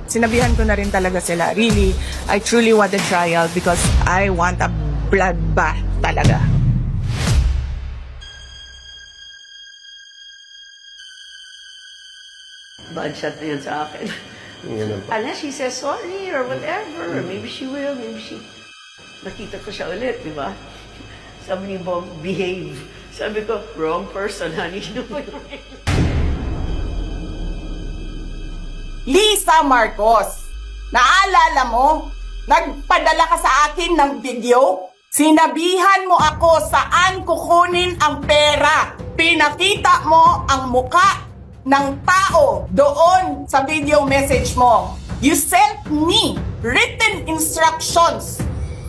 Sinabihan ko na rin talaga sila, really, I truly want a trial because I want a bloodbath talaga. Bad shot na yun sa akin. Unless she says sorry or whatever. Or maybe she will, maybe she... Nakita ko siya ulit, di ba? Sabi ni Bob, behave. Sabi ko, wrong person, honey. Lisa Marcos, naalala mo? Nagpadala ka sa akin ng video? Sinabihan mo ako saan kukunin ang pera. Pinakita mo ang muka ng tao doon sa video message mo. You sent me written instructions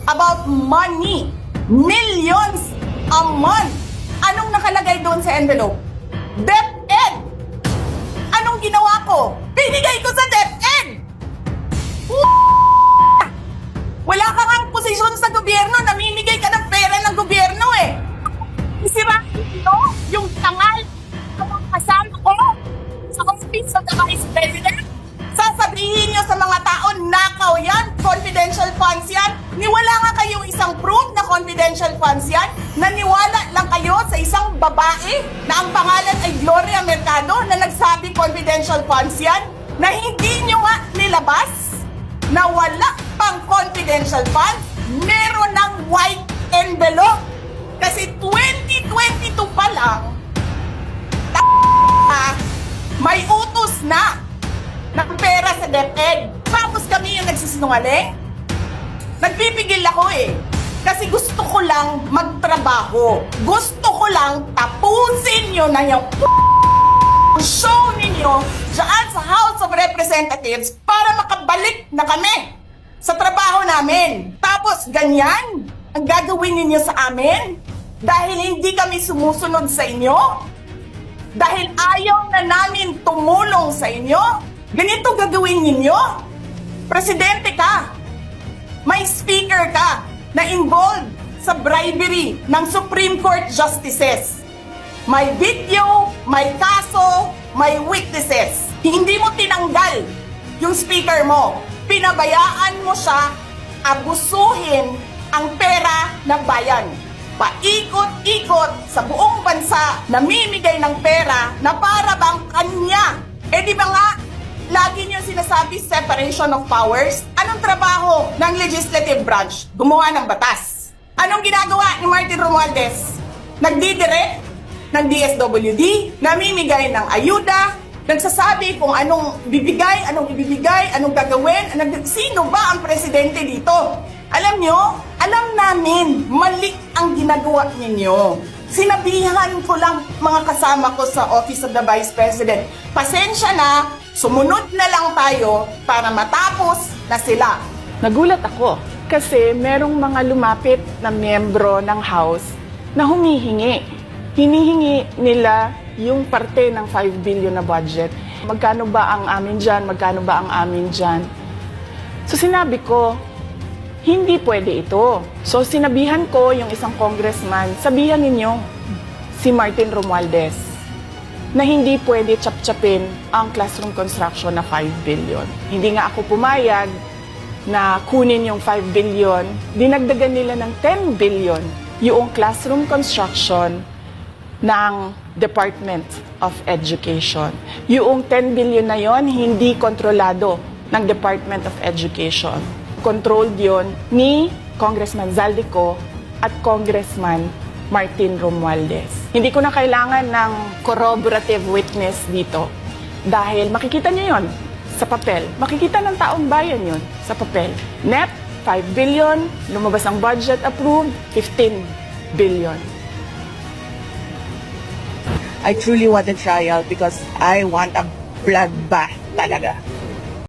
about money. Millions a month. Anong nakalagay doon sa envelope? DepEd. Anong ginawa ko? Binigay ko sa DepEd! Wala ka ngang posisyon sa gobyerno, namimigay ka ng pera ng gobyerno eh! Isira ito yung tangal ng mga kasama ko sa Office of the Vice President. Sasabihin nyo sa mga tao, nakaw yan, confidential funds yan. Niwala nga kayo isang proof na confidential funds yan. Naniwala lang kayo sa isang babae na ang pangalan ay Gloria Mercado na nagsabi confidential funds yan, na hindi nyo nga nilabas, na wala pang confidential funds, meron ng white envelope. Kasi 2022 pa lang, may utos na ng pera sa DepEd. Tapos kami yung nagsisinungaling? Nagpipigil ako eh. Kasi gusto ko lang magtrabaho. Gusto ko lang tapusin nyo na yung show ninyo dyan sa House of Representatives para makabalik na kami sa trabaho namin. Tapos ganyan ang gagawin ninyo sa amin dahil hindi kami sumusunod sa inyo. Dahil ayaw na namin tumulong sa inyo. Ganito gagawin ninyo? Presidente ka, may speaker ka na involved sa bribery ng Supreme Court Justices. May video, may kaso, may witnesses. Hindi mo tinanggal yung speaker mo. Pinabayaan mo siya abusuhin ang pera ng bayan. Paikot-ikot sa buong bansa, namimigay ng pera na para bang kanya. Eh di ba nga, lagi niyo sinasabi separation of powers? Anong trabaho ng legislative branch? Gumawa ng batas. Anong ginagawa ni Martin Romualdez? Nagdidirect ng DSWD, namimigay ng ayuda, nagsasabi kung anong bibigay, anong gagawin, sino ba ang presidente dito? Alam nyo, alam namin, mali ang ginagawa ninyo. Sinabihan ko lang mga kasama ko sa Office of the Vice President, pasensya na, sumunod na lang tayo para matapos na sila. Nagulat ako kasi merong mga lumapit na miyembro ng House na humihingi. Hinihingi nila yung parte ng 5 billion na budget. Magkano ba ang amin dyan? Magkano ba ang amin dyan? So sinabi ko, hindi pwede ito. So sinabihan ko yung isang congressman, sabihan ninyo si Martin Romualdez na hindi pwede chap-chapin ang classroom construction na 5 billion. Hindi nga ako pumayag na kunin yung 5 billion, dinagdagan nila ng 10 billion yung classroom construction ng Department of Education. Yung 10 billion na yon hindi kontrolado ng Department of Education. Controlled yon ni Congressman Zaldico at Congressman Martin Romualdez. Hindi ko na kailangan ng corroborative witness dito dahil makikita niyo yon sa papel. Makikita ng taong bayan yon sa papel. Net, 5 billion. Lumabas ang budget approved, 15 billion. I truly want a trial because I want a bloodbath talaga.